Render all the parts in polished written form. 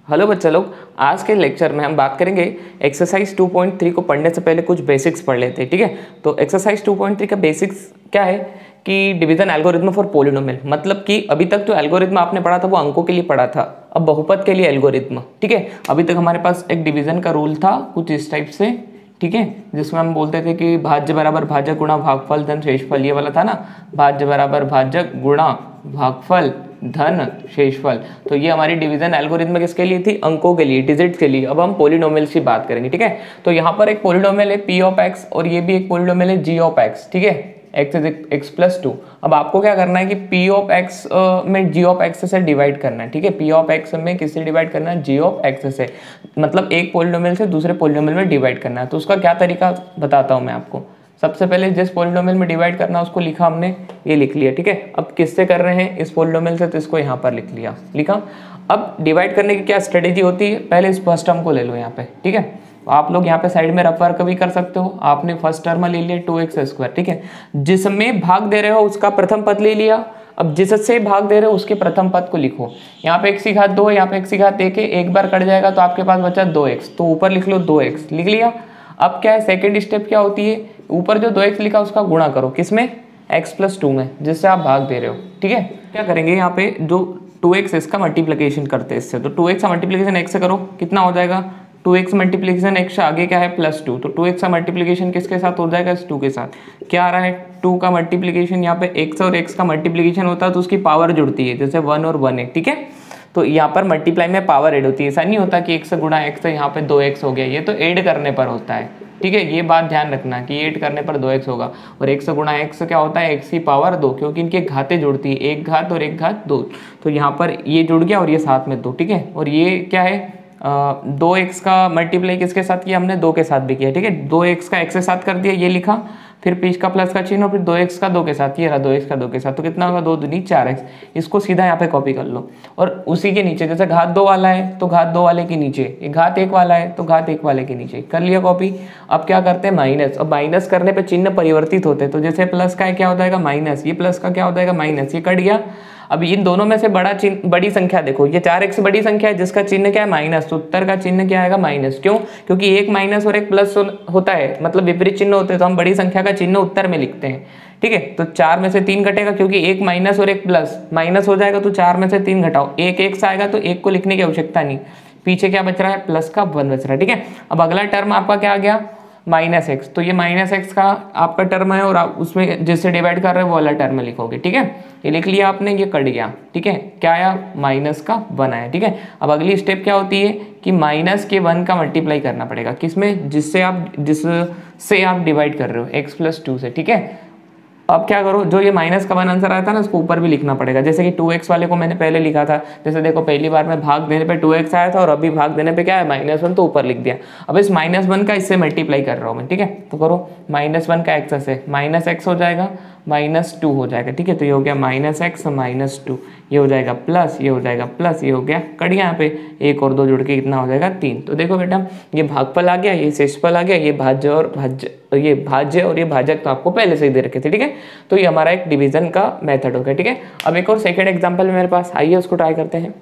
Hello बच्चा लोग, आज के लेक्चर में हम बात करेंगे एक्सरसाइज 2.3 को पढ़ने से पहले कुछ बेसिक्स पढ़ लेते हैं। ठीक है, तो एक्सरसाइज 2.3 का बेसिक्स क्या है कि डिवीजन एल्गोरिथम फॉर पॉलिनोमियल, मतलब कि अभी तक जो एल्गोरिथम आपने पढ़ा था वो अंकों के लिए पढ़ा था, अब बहुपद के लिए एल्गोरिथम। ठीक है, अभी तक हमारे पास एक डिवीजन का रूल था कुछ इस टाइप से, ठीक है, जिसमें हम बोलते थे कि भाज्य बराबर भाजक गुणा भागफल धन शेषफल, ये वाला था ना, भाज्य बराबर भाजक गुणा भागफल धन शेषफल। तो ये हमारी डिवीजन एल्गोरिथम किसके लिए थी? अंकों के लिए, डिजिट्स के लिए। अब हम पॉलिनोमियल्स की बात करेंगे। ठीक है, तो यहाँ पर एक पॉलिनोमियल है p ऑफ x और ये भी एक पॉलिनोमियल है g ऑफ x। ठीक है, x प्लस 2। अब आपको क्या करना है कि p ऑफ x में g ऑफ x से डिवाइड करना है। ठीक है, p ऑफ x में किससे डिवाइड करना है? g ऑफ x से, मतलब एक पॉलिनोमियल से दूसरे पॉलिनोमियल में डिवाइड करना है। तो उसका क्या तरीका बताता हूँ मैं आपको। सबसे पहले जिस पॉलिनोमियल में डिवाइड करना है उसको लिखा हमने, ये लिख लिया। ठीक है, अब किससे कर रहे हैं? इस पॉलिनोमियल से, तो इसको यहाँ पर लिख लिया, लिखा। अब डिवाइड करने की क्या स्ट्रेटेजी होती है? पहले इस फर्स्ट टर्म को ले लो यहाँ पे। ठीक है, आप लोग यहाँ पे साइड में रफ वर्क भी कर सकते हो। आपने फर्स्ट टर्म ले लिया 2x²। ठीक है, जिसमें भाग दे रहे हो उसका प्रथम पद ले लिया। अब जिससे भाग दे रहे हो उसके प्रथम पद को लिखो। यहाँ पे x की घात 2 है, यहाँ पे x की घात 1 है, एक बार कट जाएगा तो आपके पास बचा 2x, तो ऊपर लिख लो 2x, लिख लिया। अब क्या है, सेकेंड स्टेप क्या होती है? ऊपर जो 2x लिखा उसका गुणा करो, किसमें? x प्लस 2 में, जिससे आप भाग दे रहे हो। ठीक है, क्या करेंगे यहाँ पे, जो 2x इसका मल्टीप्लिकेशन करते हैं इससे, तो 2x का मल्टीप्लिकेशन x से करो, कितना हो जाएगा? 2x मल्टीप्लिकेशन x आगे क्या है? +2। तो 2x का मल्टीप्लिकेशन किसके साथ हो जाएगा? इस 2 के साथ। क्या आ रहा है? 2 का मल्टीप्लिकेशन, यहाँ पे x और x का मल्टीप्लिकेशन होता है तो उसकी पावर जुड़ती है, जैसे 1 और 1 है। ठीक है, तो यहाँ पर मल्टीप्लाई में पावर ऐड होती है। ऐसा नहीं होता कि x गुणा x, यहाँ पे 2x हो गया, ये तो ऐड करने पर होता है। ठीक है, ये बात ध्यान रखना कि ऐड करने पर 2x होगा, और x गुणा x क्या होता है? x की पावर 2, क्योंकि इनके घातें जुड़ती है, एक घात और एक घात 2। तो यहाँ पर ये जुड़ गया और ये साथ में 2। ठीक है, और ये क्या है? 2x का मल्टीप्लाई किसके साथ किया हमने? 2 के साथ भी किया। ठीक है, 2x का x के साथ कर दिया, ये लिखा, फिर पीछे का प्लस का चिन्ह, और फिर 2x का 2 के साथ, ये रहा 2x का 2 के साथ। तो कितना होगा? 2 दूनी 4x। इसको सीधा यहाँ पे कॉपी कर लो, और उसी के नीचे जैसे घात 2 वाला है तो घात 2 वाले के नीचे, घात 1 वाला है तो घात 1 वाले के नीचे कर लिया कॉपी। अब क्या करते हैं? माइनस। अब माइनस करने पे चिन्ह परिवर्तित होते हैं, तो जैसे प्लस का है क्या हो जाएगा? माइनस, ये प्लस का क्या हो जाएगा? माइनस, ये कट गया। अब इन दोनों में से बड़ा चिन्ह, बड़ी संख्या देखो, ये 4x बड़ी संख्या है जिसका चिन्ह क्या है? माइनस। तो उत्तर का चिन्ह क्या आएगा? माइनस। क्यों? क्योंकि एक माइनस और एक प्लस होता है, मतलब विपरीत चिन्ह होते हैं, तो हम बड़ी संख्या का चिन्ह उत्तर में लिखते हैं। ठीक है, तो 4 में से 3 घटेगा, क्योंकि एक माइनस और एक प्लस, माइनस हो जाएगा तो 4 में से 3 घटाओ, एक x आएगा तो एक को लिखने की आवश्यकता नहीं, पीछे क्या बच रहा है? प्लस का 1 बच रहा है। ठीक है, अब अगला टर्म आपका क्या आ गया? -x। तो ये -x का आपका टर्म है, और आप उसमें जिससे डिवाइड कर रहे हो वो वाला टर्म में लिखोगे। ठीक है, ये लिख लिया आपने, ये कट गया। ठीक है, क्या आया? -1 आया। ठीक है, अब अगली स्टेप क्या होती है कि -1 का मल्टीप्लाई करना पड़ेगा, किसमें? जिससे आप डिवाइड कर रहे हो, x प्लस 2 से। ठीक है, अब क्या करो, जो ये -1 आंसर आया था ना, उसको ऊपर भी लिखना पड़ेगा। जैसे कि 2x वाले को मैंने पहले लिखा था, जैसे देखो पहली बार में भाग देने पे 2x आया था, और अभी भाग देने पे क्या है? -1, तो ऊपर लिख दिया। अब इस -1 का इससे मल्टीप्लाई कर रहा हूँ मैं। ठीक है, तो करो, -1 का x से -x हो जाएगा, -2 हो जाएगा। ठीक है, तो ये हो गया -x -2, ये हो जाएगा प्लस, ये हो जाएगा प्लस, ये हो गया कट गया, यहाँ पे 1 और 2 जुड़ के कितना हो जाएगा? 3। तो देखो बेटा, ये भागफल आ गया, ये शेषफल आ गया, ये भाज्य और ये भाजक तो आपको पहले से ही दे रखे थे। ठीक है, तो ये हमारा एक डिवीजन का मेथड हो गया। ठीक है, अब एक और सेकंड एग्जांपल मेरे पास, आइए उसको ट्राई करते हैं।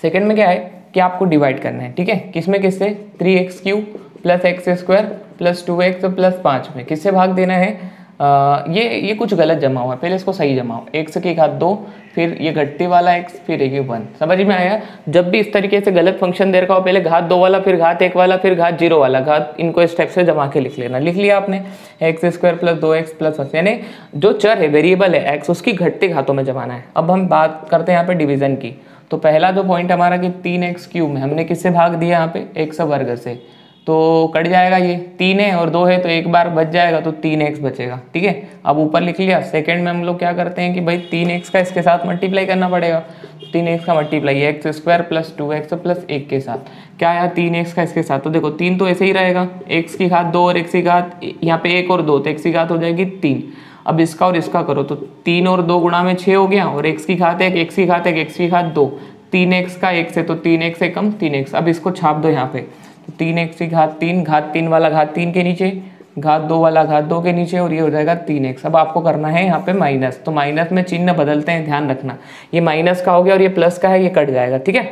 सेकंड में क्या है कि आपको डिवाइड करना है। ठीक है, किसमें? किससे? 3x³ + x² + 2x + 5 में किससे भाग देना है? ये कुछ गलत जमा हुआ है, पहले इसको सही जमाओ। x की घात 2, फिर ये घटते वाला x, फिर एक 1। समझ में आया? जब भी इस तरीके से गलत फंक्शन दे रखा हो, पहले घात 2 वाला, फिर घात 1 वाला, फिर घात 0 वाला, घात, इनको इस टाइप से जमा के लिख लेना। लिख लिया आपने, x² + 2x + 1, यानी जो चर है, वेरिएबल है x, उसकी घटते घातों में जमाना है। अब हम बात करते हैं यहाँ पे डिवीजन की। तो पहला जो पॉइंट हमारा कि 3x³ में हमने किससे भाग दिया? यहाँ पे x² से, तो कट जाएगा, ये 3 है और 2 है, तो एक बार बच जाएगा, तो 3x बचेगा। ठीक है, अब ऊपर लिख लिया। सेकंड में हम लोग क्या करते हैं कि भाई 3x का इसके साथ मल्टीप्लाई करना पड़ेगा। 3x का मल्टीप्लाई x² + 2x + 1 के साथ, क्या आया? 3x का इसके साथ, तो देखो 3 तो ऐसे ही रहेगा, x की घात 2 और x की घात, यहाँ पे 1 और 2, तो x की घात हो जाएगी 3। अब इसका और इसका करो, तो 3 और 2 गुणा में 6 हो गया, और x की घात 1, x की घात 1, x की घात 2, 3x का 1 से, तो 3x से कम 3x। अब इसको छाप दो यहाँ पे, 3x की घात 3, घात 3 वाला घात 3 के नीचे, घात 2 वाला घात 2 के नीचे, और ये हो जाएगा 3x। अब आपको करना है यहाँ पे माइनस, तो माइनस में चिन्ह बदलते हैं, ध्यान रखना। ये माइनस का हो गया और ये प्लस का है, ये कट जाएगा। ठीक है,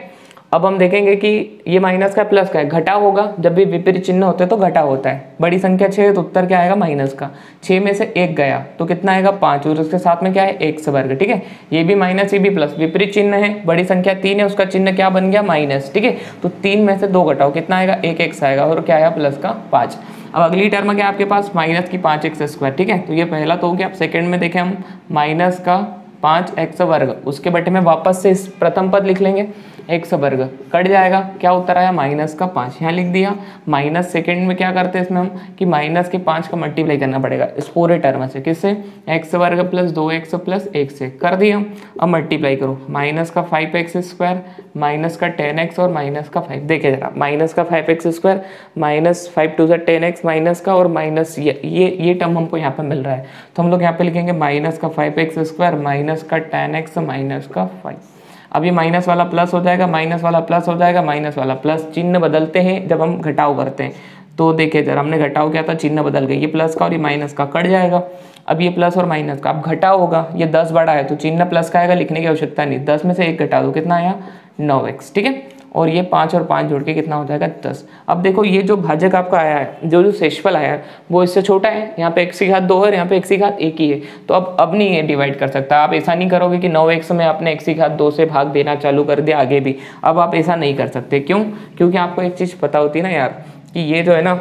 अब हम देखेंगे कि ये माइनस का प्लस का है, घटा होगा, जब भी विपरीत चिन्ह होते हैं तो घटा होता है। बड़ी संख्या 6 है तो उत्तर क्या आएगा माइनस का। 6 में से 1 गया तो कितना आएगा 5, और उसके साथ में क्या है x वर्ग, ठीक है। ये भी माइनस ये भी प्लस, विपरीत चिन्ह है, बड़ी संख्या 3 है, उसका चिन्ह क्या बन गया माइनस, ठीक है। तो 3 में से 2 घटाओ, कितना आएगा 1x आएगा, और क्या आया प्लस का 5। अब अगली टर्म क्या है आपके पास माइनस की 5x², ठीक है। तो ये पहला तो हो गया। अब सेकेंड में देखें हम माइनस का 5x वर्ग, उसके बटे में वापस से इस प्रथम पद लिख लेंगे, x वर्ग कट जाएगा, क्या उत्तर आया माइनस का 5, यहाँ लिख दिया। माइनस सेकेंड में क्या करते हैं इसमें हम कि माइनस के 5 का मल्टीप्लाई करना पड़ेगा इस पूरे टर्म से, किससे, x वर्ग प्लस 2x प्लस 1 से, कर दिया। अब मल्टीप्लाई करो, माइनस का 5x² माइनस का 10x और माइनस का 5, देखिए जरा, माइनस का 5x² माइनस 5 2 10x माइनस का, और माइनस ये टर्म हमको यहाँ पे मिल रहा है, तो हम लोग यहाँ पे लिखेंगे माइनस का 5x² माइनस का 10x माइनस का 5। अब ये माइनस वाला प्लस हो जाएगा, माइनस वाला प्लस हो जाएगा, माइनस वाला प्लस, चिन्ह बदलते हैं जब हम घटाव करते हैं। तो देखिए जरा, हमने घटाव किया था, चिन्ह बदल गई, ये प्लस का और ये माइनस का कट जाएगा। अब ये प्लस और माइनस का, अब घटाव होगा, ये 10 बड़ा है तो चिन्ह प्लस का आएगा, लिखने की आवश्यकता नहीं, 10 में से 1 घटा दो, कितना आया 9x, ठीक है। और ये 5 और 5 जोड़ के कितना हो जाएगा 10। अब देखो ये जो भाजक आपका आया है, जो शेषफल आया है वो इससे छोटा है, यहाँ पे x⁻² है, यहाँ पे x⁻1 ही है, तो अब नहीं ये डिवाइड कर सकता। आप ऐसा नहीं करोगे कि 9x में आपने x⁻2 से भाग देना चालू कर दिया आगे भी, अब आप ऐसा नहीं कर सकते। क्यों? क्योंकि आपको एक चीज़ पता होती है ना यार, कि ये जो है ना,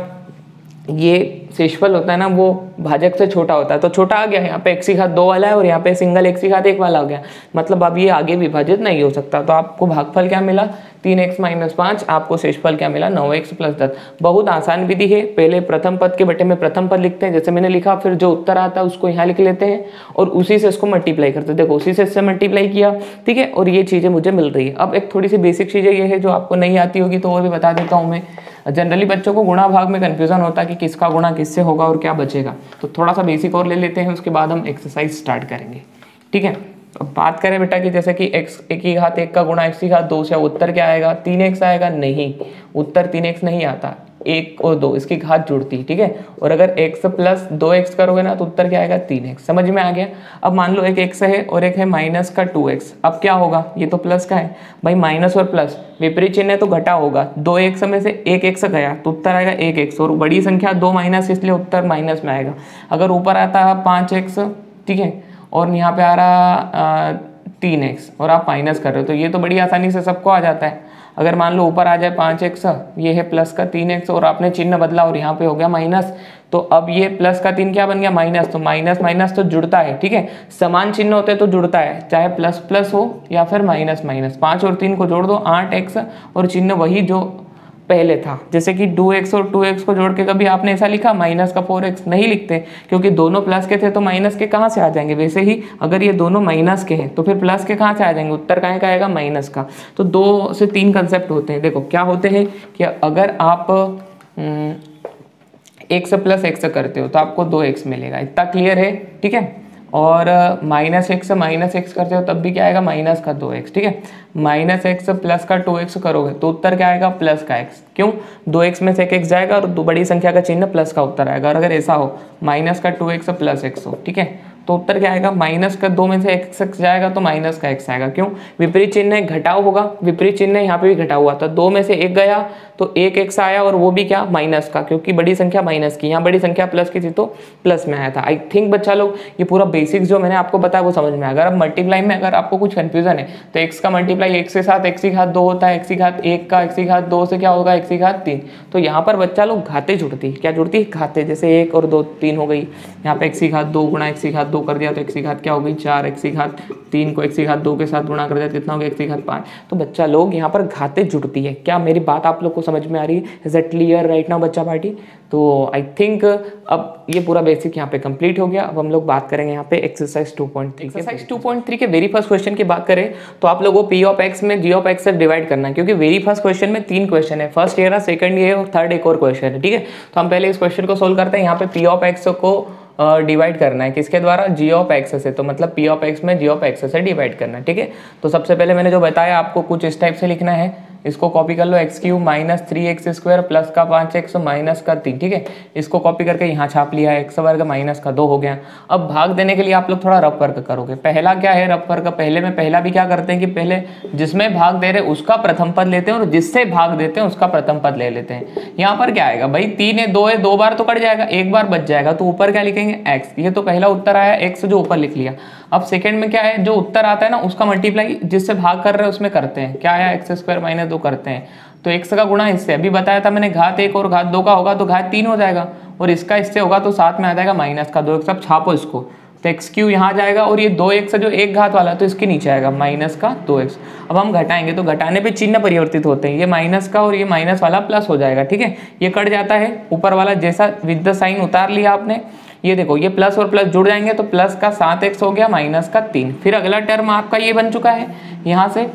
ये शेषफल होता है ना, वो भाजक से छोटा होता है, तो छोटा आ गया, यहाँ पे x⁻2 वाला है और यहाँ पे सिंगल x⁻1 वाला हो गया, मतलब अब ये आगे विभाजित नहीं हो सकता। तो आपको भागफल क्या मिला 3x - 5, आपको शेषफल क्या मिला 9x + 10। बहुत आसान विधि है, पहले प्रथम पद के बटे में प्रथम पद लिखते हैं जैसे मैंने लिखा, फिर जो उत्तर आता है उसको यहाँ लिख लेते हैं और उसी से इसको मल्टीप्लाई करते हैं। देखो उसी से इससे मल्टीप्लाई किया, ठीक है, और ये चीज़ें मुझे मिल रही है। अब एक थोड़ी सी बेसिक चीज़ें ये है जो आपको नहीं आती होगी तो वो भी बता देता हूँ मैं। जनरली बच्चों को गुणा भाग में कन्फ्यूजन होता है कि किसका गुणा किससे होगा और क्या बचेगा, तो थोड़ा सा बेसिक और ले लेते हैं, उसके बाद हम एक्सरसाइज स्टार्ट करेंगे, ठीक है। अब बात करें बेटा कि जैसे कि x⁻1 का गुणा x⁻2 से, उत्तर क्या आएगा 3x आएगा, नहीं, उत्तर 3x नहीं आता, 1 और 2 इसकी घात जुड़ती, ठीक है। और अगर x + 2x करोगे ना तो उत्तर क्या आएगा 3x, समझ में आ गया। अब मान लो एक x है और एक है माइनस का 2x, अब क्या होगा, ये तो प्लस का है भाई, माइनस और प्लस विपरीत चिन्ह है तो घटा होगा, 2x में से 1x गया तो उत्तर आएगा 1x, और बड़ी संख्या 2 माइनस इसलिए उत्तर माइनस में आएगा। अगर ऊपर आता है 5x, ठीक है, और यहाँ पे आ रहा 3x और आप माइनस कर रहे हो, तो ये तो बड़ी आसानी से सबको आ जाता है। अगर मान लो ऊपर आ जाए 5x, ये है प्लस का 3x और आपने चिन्ह बदला और यहाँ पे हो गया माइनस, तो अब ये प्लस का 3 क्या बन गया माइनस, तो माइनस माइनस तो जुड़ता है, ठीक है, समान चिन्ह होते तो जुड़ता है, चाहे प्लस प्लस हो या फिर माइनस माइनस। 5 और 3 को जोड़ दो 8x और चिन्ह वही जो पहले था, जैसे कि 2x और 2x को जोड़ के कभी आपने ऐसा लिखा माइनस का 4x, नहीं लिखते क्योंकि दोनों प्लस के थे तो माइनस के कहाँ से आ जाएंगे। वैसे ही अगर ये दोनों माइनस के हैं तो फिर प्लस के कहाँ से आ जाएंगे, उत्तर कहाँ का आएगा माइनस का। तो 2 से 3 कंसेप्ट होते हैं। देखो क्या होते हैं कि अगर आप x + x करते हो तो आपको 2x मिलेगा, इतना क्लियर है, ठीक है। और -x करते हो तब भी क्या आएगा माइनस का 2x, ठीक है। -x + का 2x करोगे तो उत्तर क्या आएगा प्लस का x, क्यों, 2x में से 1x जाएगा और बड़ी संख्या का चिन्ह प्लस का उत्तर आएगा। और अगर ऐसा हो माइनस का 2x + x हो, ठीक है, तो उत्तर क्या आएगा माइनस का 2 में से x जाएगा तो माइनस का x आएगा, क्यों, विपरीत चिन्ह घटाव होगा, विपरीत चिन्ह यहाँ पे भी घटाव हुआ था, 2 में से 1 गया तो 1x आया और वो भी क्या माइनस का, क्योंकि बड़ी संख्या माइनस की, यहाँ बड़ी संख्या प्लस की थी तो प्लस में आया था। आई थिंक बच्चा लोग ये पूरा बेसिक्स जो मैंने आपको बताया वो समझ में आया। अगर अब मल्टीप्लाई में अगर आपको कुछ कन्फ्यूजन है तो x का मल्टीप्लाई x के साथ x⁻2 होता है, x⁻1 का x⁻2 से क्या होगा x⁻3, तो यहाँ पर बच्चा लोग घाते जुड़ती है, क्या जुड़ती है घाते, जैसे 1 और 2 3 हो गई, यहाँ पे x⁻2 गुणा x⁻2 कर दिया तो x⁻ क्या हो गई 4, x⁻3 को x⁻2 के साथ गुणा कर दिया कितना हो गया x⁻5। तो बच्चा लोग यहाँ पर घाते जुड़ती है। क्या मेरी बात आप लोग को समझ में आ रही है? Is it clear right now बच्चा पार्टी? तो आई थिंक अब ये पूरा बेसिक यहाँ पे कंप्लीट हो गया। अब हम लोग बात करेंगे यहाँ पे एक्सरसाइज 2.3। एक्सरसाइज 2.3 के वेरी फर्स्ट क्वेश्चन की बात करें तो आप लोगों को p ऑफ x में g ऑफ x से डिवाइड करना है, क्योंकि वेरी फर्स्ट क्वेश्चन में 3 क्वेश्चन है, फर्स्ट ये रहा, सेकंड ये और थर्ड एक और क्वेश्चन है, ठीक है। तो हम पहले इस क्वेश्चन को सोल्व करते हैं। यहाँ पे p ऑफ x को डिवाइड करना है किसके द्वारा, g ऑफ x से, तो मतलब p ऑफ x में g ऑफ x से डिवाइड करना है, ठीक है। तो सबसे पहले मैंने जो बताया आपको कुछ इस टाइप से लिखना है, इसको कॉपी कर लो, x cube minus 3x² plus का 5x माइनस का 3, ठीक है। इसको कॉपी करके यहाँ छाप लिया, एक्स वर्ग माइनस का 2 हो गया। अब भाग देने के लिए आप लोग थोड़ा रफ वर्क करोगे। पहला क्या है रफ वर्क, पहला भी क्या करते हैं कि पहले जिसमें भाग दे रहे उसका प्रथम पद लेते हैं और जिससे भाग देते हैं उसका प्रथम पद ले लेते हैं। यहाँ पर क्या आएगा भाई, 3 है 2 है, 2 बार तो कट जाएगा, एक बार बच जाएगा, तो ऊपर क्या लिखेंगे x। ये तो पहला उत्तर आया x जो ऊपर लिख लिया। अब सेकंड में क्या है, जो उत्तर आता है ना उसका मल्टीप्लाई जिससे भाग कर रहे हैं उसमें करते हैं। क्या आया, x² माइनस 2 करते हैं, तो x का गुणा इससे, अभी बताया था मैंने, घात 1 और घात 2 का होगा तो घात 3 हो जाएगा, और इसका इससे होगा तो साथ में आ जाएगा माइनस का 2x। अब छापो इसको, तो एक्स क्यू यहाँ जाएगा और ये 2x जो एक घात वाला तो इसके नीचे आएगा माइनस का 2x। अब हम घटाएंगे तो घटाने पे चिन्ह परिवर्तित होते हैं, ये माइनस का और ये माइनस वाला प्लस हो जाएगा, ठीक है। ये कट जाता है, ऊपर वाला जैसा विद द साइन उतार लिया आपने, ये देखो ये प्लस और प्लस जुड़ जाएंगे तो प्लस का 7x हो गया माइनस का 3। फिर अगला टर्म आपका ये बन चुका है। यहाँ से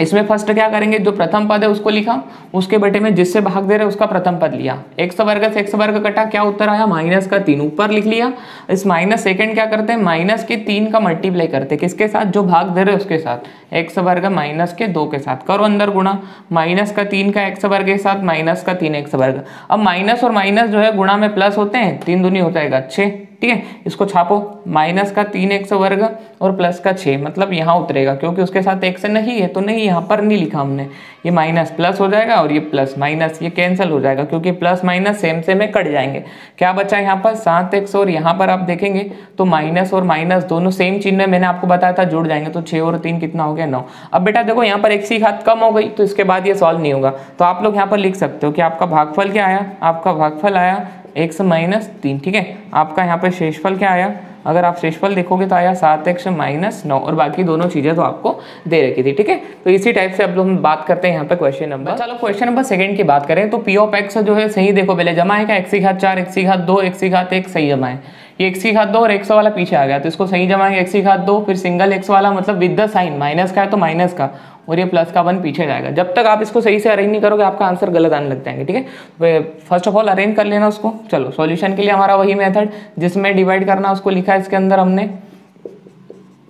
इसमें फर्स्ट क्या करेंगे, जो प्रथम पद है उसको लिखा, उसके बेटे में जिससे भाग दे रहे उसका प्रथम पद लिया, एक्स वर्ग से एक्स वर्ग कटा, क्या उत्तर आया माइनस का 3, ऊपर लिख लिया। इस माइनस सेकंड क्या करते हैं, माइनस के 3 का मल्टीप्लाई करते हैं, किसके साथ, जो भाग दे रहे उसके साथ, एक्स वर्ग माइनस के 2 के साथ, करो अंदर गुणा, माइनस का 3 का एक्स वर्ग के साथ माइनस का 3 एक्स वर्ग। अब माइनस और माइनस जो है गुणा में प्लस होते हैं, 3 दूनी हो जाएगा 6, ठीक है। इसको छापो, माइनस का 3x वर्ग और प्लस का 6, मतलब यहाँ उतरेगा क्योंकि उसके साथ x नहीं है तो नहीं, यहाँ पर नहीं लिखा हमने, ये माइनस प्लस हो जाएगा और ये प्लस माइनस ये कैंसिल हो जाएगा क्योंकि प्लस माइनस सेम से में कट जाएंगे। क्या बचा यहाँ पर 7x, और यहाँ पर आप देखेंगे तो माइनस और माइनस दोनों सेम चिन्ह मैंने आपको बताया था जुड़ जाएंगे, तो 6 और 3 कितना हो गया 9। अब बेटा देखो यहाँ पर x की घात कम हो गई तो इसके बाद ये सॉल्व नहीं होगा, तो आप लोग यहाँ पर लिख सकते हो कि आपका भागफल क्या आया, आपका भागफल आया x माइनस 3, ठीक है। आपका यहाँ पे शेषफल क्या आया, अगर आप शेषफल देखोगे तो आया 7x माइनस 9, और बाकी दोनों चीजें तो आपको दे रखी थी, ठीक है। तो इसी टाइप से अब हम बात करते हैं यहाँ पे क्वेश्चन नंबर, चलो क्वेश्चन नंबर सेकंड की बात करें तो p ऑफ x जो है सही देखो, पहले जमा है क्या, x की घात 4 x की घात 2 x की घात 1 सही जमा है, ये x की घात 2 और x वाला पीछे आ गया तो इसको सही जमाएंगे, x की घात 2 फिर सिंगल x वाला मतलब विद द साइन, माइनस का है तो माइनस का, और ये प्लस का 1 पीछे जाएगा। जब तक आप इसको सही से अरेंज नहीं करोगे आपका आंसर गलत आने लग जाएंगे, ठीक है। फर्स्ट ऑफ ऑल अरेंज कर लेना उसको। चलो सॉल्यूशन के लिए हमारा वही मेथड जिसमें डिवाइड करना उसको लिखा है इसके अंदर हमने।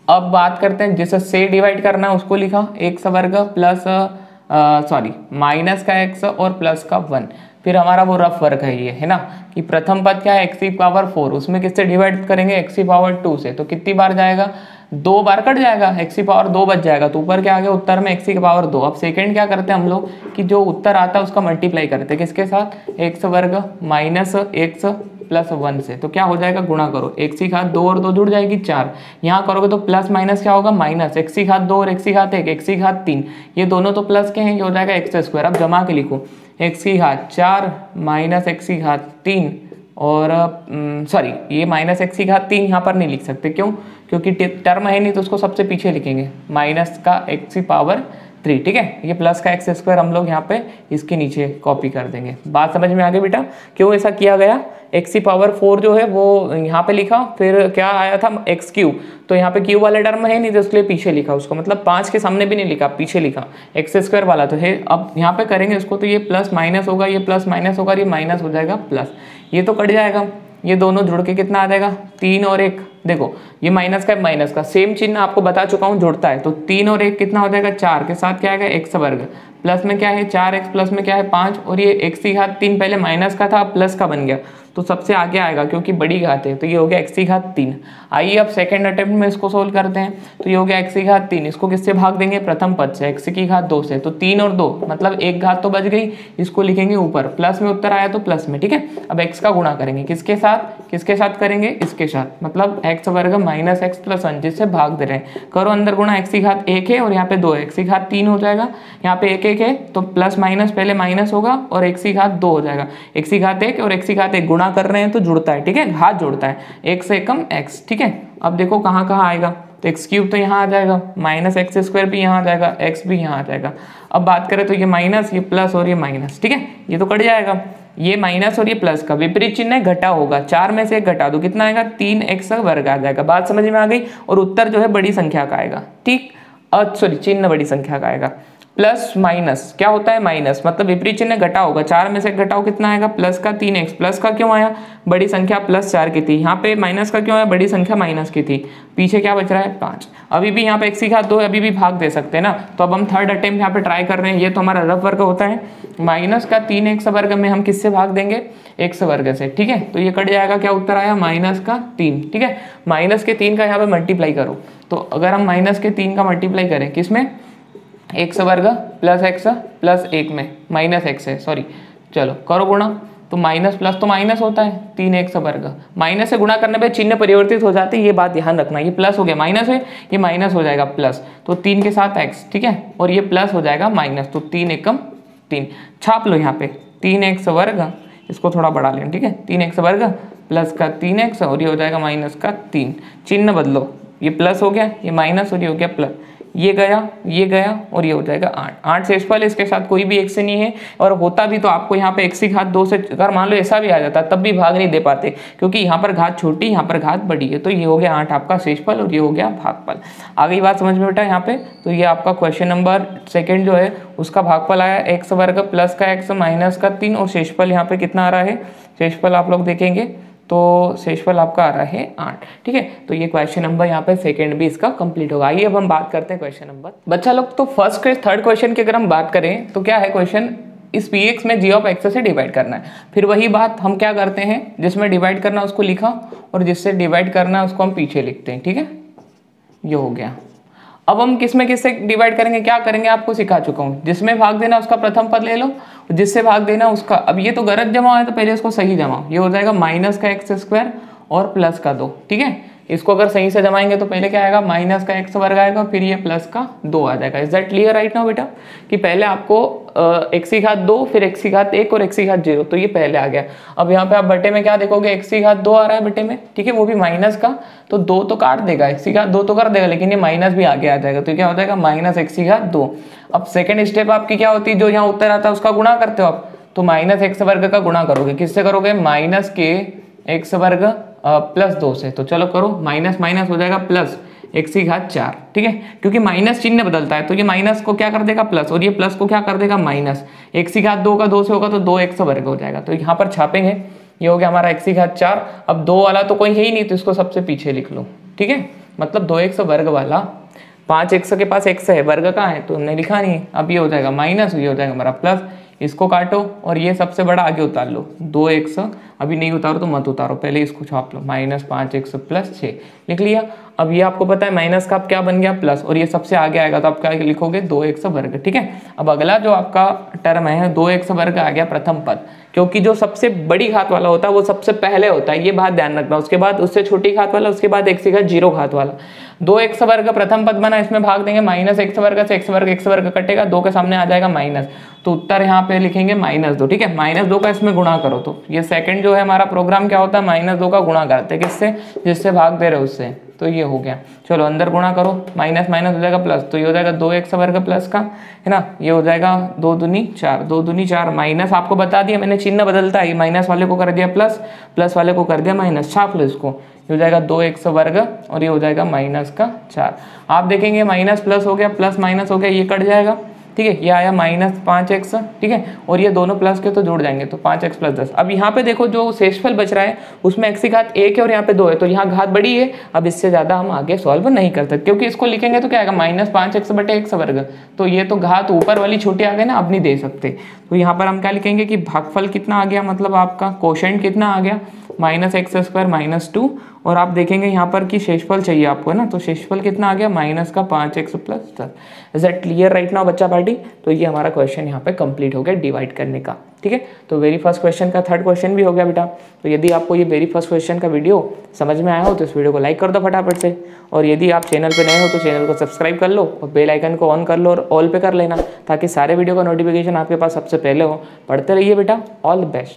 अब बात करते हैं जिससे डिवाइड करना है उसको लिखा, एक्स वर्ग प्लस माइनस का x और प्लस का 1। फिर हमारा वो रफ वर्क है ये, है ना, कि प्रथम पद क्या है x की पावर 4, उसमें किससे डिवाइड करेंगे x की पावर 2 से, तो कितनी बार जाएगा, 2 बार कट जाएगा, x की पावर 2 बच जाएगा, तो ऊपर क्या आ गया उत्तर में x की पावर 2। अब सेकंड क्या करते हैं हम लोग कि जो उत्तर आता है उसका मल्टीप्लाई करते हैं किसके साथ, x वर्ग माइनस x प्लस 1 से, तो क्या हो जाएगा गुणा करो, x की घात 2 और 2 जुड़ जाएगी 4, यहाँ करोगे तो प्लस माइनस क्या होगा माइनस, x की घात 2 और x की घात 1 x की घात 3, ये दोनों तो प्लस के हैं, ये हो जाएगा x²। अब जमा के लिखो, x की घात 4 माइनस x की घात 3 और ये माइनस x की घात 3 यहाँ पर नहीं लिख सकते, क्यों, क्योंकि टर्म है नहीं तो उसको सबसे पीछे लिखेंगे, माइनस का x की पावर 3, ठीक है। ये प्लस का x² हम लोग यहाँ पे इसके नीचे कॉपी कर देंगे। बात समझ में आ गई बेटा, क्यों ऐसा किया गया, x की पावर 4 जो है वो यहाँ पे लिखा, फिर क्या आया था x3, तो यहाँ पे क्यू वाला टर्म है नहीं तो इसलिए पीछे लिखा उसको, मतलब 5 के सामने भी नहीं लिखा, पीछे लिखा, x² वाला तो है। अब यहाँ पे करेंगे इसको तो ये प्लस माइनस होगा, ये प्लस माइनस होगा, ये माइनस हो जाएगा प्लस, ये तो कट जाएगा, ये दोनों जुड़ के कितना आ जाएगा 3 और 1, देखो ये माइनस का सेम चिन्ह आपको बता चुका हूँ जुड़ता है, तो 3 और 1 कितना हो जाएगा 4 के साथ क्या आएगा x वर्ग, प्लस में क्या है 4x, प्लस में क्या है 5, और ये x की घात 3 पहले माइनस का था अब प्लस का बन गया तो सबसे आगे आएगा क्योंकि बड़ी घात है, तो ये हो गया x की घात 3। आइए अब सेकंड अटेम्प्ट में इसको सोल्व करते हैं, तो ये हो गया x की घात 3, इसको किससे भाग देंगे प्रथम पद से, x की घात 2 से, तो 3 और 2 मतलब एक घात तो बच गई, इसको लिखेंगे ऊपर, प्लस में उत्तर आया तो प्लस में, ठीक है। अब x का गुणा करेंगे किसके साथ करेंगे, इसके साथ, मतलब x वर्ग माइनस x प्लस 1 जिससे भाग दे रहे हैं, करो अंदर गुणा, x की घात 1 है और यहाँ पे 2 है, x की घात 3 हो जाएगा, यहाँ पे 1 है तो प्लस माइनस पहले माइनस होगा और x की घात 2 हो जाएगा, x की घात 1 और x की घात 1 गुणा कर रहे हैं तो जुड़ता है, ठीक है, घात जोड़ता है, 1 से कम x, ठीक है। अब देखो कहाँ कहाँ आएगा, तो x³ तो यहाँ आ जाएगा, माइनस x² भी यहाँ आ जाएगा, x भी यहाँ आ जाएगा। अब बात करें तो ये माइनस, ये प्लस और ये माइनस, ठीक है, ये तो कट जाएगा, ये माइनस और ये प्लस का विपरीत चिन्ह है, घटा होगा, 4 में से 1 घटा दो कितना आएगा 3x वर्ग आ जाएगा। बात समझ में आ गई, और उत्तर जो है बड़ी संख्या का आएगा, ठीक, चिन्ह बड़ी संख्या का आएगा। प्लस माइनस क्या होता है माइनस, मतलब विपरीत चिन्ह घटा होगा, 4 में से घटाओ कितना आएगा प्लस का 3x, प्लस का क्यों आया बड़ी संख्या प्लस 4 की थी, यहाँ पे माइनस का क्यों आया बड़ी संख्या माइनस की थी, पीछे क्या बच रहा है 5। अभी भी यहाँ पे x की घात 2 अभी भी भाग दे सकते हैं ना, तो अब हम थर्ड अटेम्प्ट यहाँ पे ट्राई कर रहे हैं। ये तो हमारा रफ वर्ग होता है, माइनस का 3x वर्ग में हम किससे भाग देंगे x वर्ग से, ठीक है। तो ये कट जाएगा, क्या उत्तर आया माइनस का 3, ठीक है। माइनस के 3 का यहाँ पे मल्टीप्लाई करो, तो अगर हम माइनस के 3 का मल्टीप्लाई करें किसमें x वर्ग प्लस x प्लस 1 में माइनस x है, सॉरी चलो करो गुणा, तो माइनस प्लस तो माइनस होता है 3x वर्ग, माइनस से गुणा करने पे चिन्ह परिवर्तित हो जाते हैं, ये बात ध्यान रखना। ये प्लस हो गया माइनस है, ये माइनस हो जाएगा प्लस, तो 3 के साथ x, ठीक है, और ये प्लस हो जाएगा माइनस, तो 3 एकम 3 छाप लो यहाँ पे 3x वर्ग, इसको थोड़ा बढ़ा लें, ठीक है, 3x वर्ग प्लस का 3x और ये हो जाएगा माइनस का 3, चिन्ह बदलो, ये प्लस हो गया ये माइनस और ये हो गया प्लस, ये गया और ये हो जाएगा 8 शेषफल, इसके साथ कोई भी x नहीं है, और होता भी तो आपको यहाँ पे x की घात 2 से अगर मान लो ऐसा भी आ जाता तब भी भाग नहीं दे पाते, क्योंकि यहाँ पर घात छोटी यहाँ पर घात बड़ी है। तो ये हो गया 8 आपका शेषफल और ये हो गया भागफल। आ गई बात समझ में बेटा यहाँ पे। तो ये आपका क्वेश्चन नंबर 2 जो है उसका भागफल आया x वर्ग प्लस का x माइनस का 3, और शेषफल यहाँ पे कितना आ रहा है, शेषफल आप लोग देखेंगे तो शेषफल आपका आ रहा है 8, ठीक है। तो ये क्वेश्चन नंबर यहाँ पे सेकंड भी इसका कंप्लीट होगा। आइए अब हम बात करते हैं क्वेश्चन नंबर बच्चा लोग। तो फर्स्ट के थर्ड क्वेश्चन की अगर हम बात करें तो क्या है क्वेश्चन, इस px में g ऑफ x से डिवाइड करना है। फिर वही बात हम क्या करते हैं, जिसमें डिवाइड करना उसको लिखा और जिससे डिवाइड करना उसको हम पीछे लिखते हैं, ठीक है, ये हो गया। अब हम किससे डिवाइड करेंगे, क्या करेंगे आपको सिखा चुका हूँ, जिसमें भाग देना उसका प्रथम पद ले लो, जिससे भाग देना उसका, अब ये तो गलत जमाओ है तो पहले इसको सही जमाओ, ये हो जाएगा माइनस का x स्क्वायर और प्लस का 2, ठीक है। इसको अगर सही से जमाएंगे तो पहले क्या आएगा माइनस का x वर्ग आएगा, फिर ये प्लस का 2 आ जाएगा। Is that clear right now बेटा, कि पहले आपको x की घात 2 फिर x की घात 1 और x की घात 0, तो ये पहले आ गया। अब यहाँ पे आप बटे में क्या देखोगे, x की घात 2 आ रहा है बटे में, ठीक है, वो भी माइनस का, तो 2 तो काट देगा, x की घात 2 तो कर देगा, लेकिन ये माइनस भी आगे आ जाएगा, तो क्या हो जाएगा माइनस x की घात 2। अब सेकेंड स्टेप आपकी क्या होती है, जो यहाँ उत्तर आता है उसका गुणा करते हो आप, तो माइनस x वर्ग का गुणा करोगे, किससे करोगे, माइनस के x वर्ग प्लस 2 से। तो चलो करो, माइनस माइनस हो जाएगा प्लस x की घात 4, ठीक है, क्योंकि माइनस चिन्ह बदलता है तो ये माइनस को क्या कर देगा प्लस, और ये प्लस को क्या कर देगा माइनस, x की घात 2 का 2 से होगा तो 2x वर्ग हो जाएगा। तो यहाँ पर छापेंगे, ये हो गया हमारा x की घात 4। अब 2 वाला तो कोई है ही नहीं तो इसको सबसे पीछे लिख लो, ठीक है, मतलब 2x वर्ग वाला 5x के पास x है, वर्ग कहाँ है तो हमने लिखा नहीं है। अब ये हो जाएगा माइनस, ये हो जाएगा हमारा प्लस, इसको काटो और ये सबसे बड़ा आगे उतार लो, 2x, अभी नहीं उतारो तो मत उतारो, पहले इसको छाप लो, माइनस 5x प्लस 6 लिख लिया। अब ये आपको पता है माइनस का अब क्या बन गया प्लस, और ये सबसे आगे आएगा तो आप क्या लिखोगे 2x वर्ग, ठीक है। अब अगला जो आपका टर्म है 2x वर्ग आ गया प्रथम पद, क्योंकि जो सबसे बड़ी घात वाला होता है वो सबसे पहले होता है, ये बात ध्यान रखना। उसके बाद उससे छोटी घात वाला, उसके बाद x की घात 0 घात वाला। 2x वर्ग प्रथम पद बना, इसमें भाग देंगे माइनस x वर्ग से, x वर्ग कटेगा, 2 के सामने आ जाएगा माइनस, तो उत्तर यहाँ पे लिखेंगे -2, ठीक है। -2 का इसमें गुणा करो, तो ये सेकंड जो है हमारा प्रोग्राम क्या होता है, -2 का गुणा करते हैं किससे, जिससे भाग दे रहे हो उससे, तो ये हो गया। चलो अंदर गुणा करो, माइनस माइनस हो जाएगा प्लस, तो ये हो जाएगा 2x वर्ग प्लस का, है ना, ये हो जाएगा 2 दूनी 4, 2 दूनी 4, माइनस आपको बता दिया मैंने चिन्ह बदलता है, माइनस वाले को कर दिया प्लस, प्लस वाले को कर दिया माइनस, छाप लो इसको, ये हो जाएगा 2x वर्ग और ये हो जाएगा माइनस का 4। आप देखेंगे माइनस प्लस हो गया, प्लस माइनस हो गया, ये कट जाएगा, ठीक है, ये आया -5x, ठीक है, और ये दोनों प्लस के तो जुड़ जाएंगे, तो 5x + 10। अब यहाँ पे देखो जो शेषफल बच रहा है उसमें x की घात 1 है और यहाँ पे 2 है, तो यहाँ घात बड़ी है। अब इससे ज़्यादा हम आगे सॉल्व नहीं कर सकते, क्योंकि इसको लिखेंगे तो क्या आएगा -5x बटे x वर्ग, तो ये तो घात ऊपर वाली छोटी आ गई ना, अब नहीं दे सकते। तो यहाँ पर हम क्या लिखेंगे कि भागफल कितना आ गया, मतलब आपका कोशेंट कितना आ गया, -x² -2, और आप देखेंगे यहाँ पर कि शेषफल चाहिए आपको, है ना, तो शेषफल कितना आ गया -5x + 10। Is that clear right now बच्चा पार्टी। तो ये हमारा क्वेश्चन यहाँ पे कंप्लीट हो गया डिवाइड करने का, ठीक है। तो वेरी फर्स्ट क्वेश्चन का थर्ड क्वेश्चन भी हो गया बेटा। तो यदि आपको ये वेरी फर्स्ट क्वेश्चन का वीडियो समझ में आया हो तो इस वीडियो को लाइक कर दो फटाफट से, और यदि आप चैनल पे नए हो तो चैनल को सब्सक्राइब कर लो और बेल आइकन को ऑन कर लो और ऑल पे कर लेना, ताकि सारे वीडियो का नोटिफिकेशन आपके पास सबसे पहले हो। पढ़ते रहिए बेटा, ऑल द बेस्ट।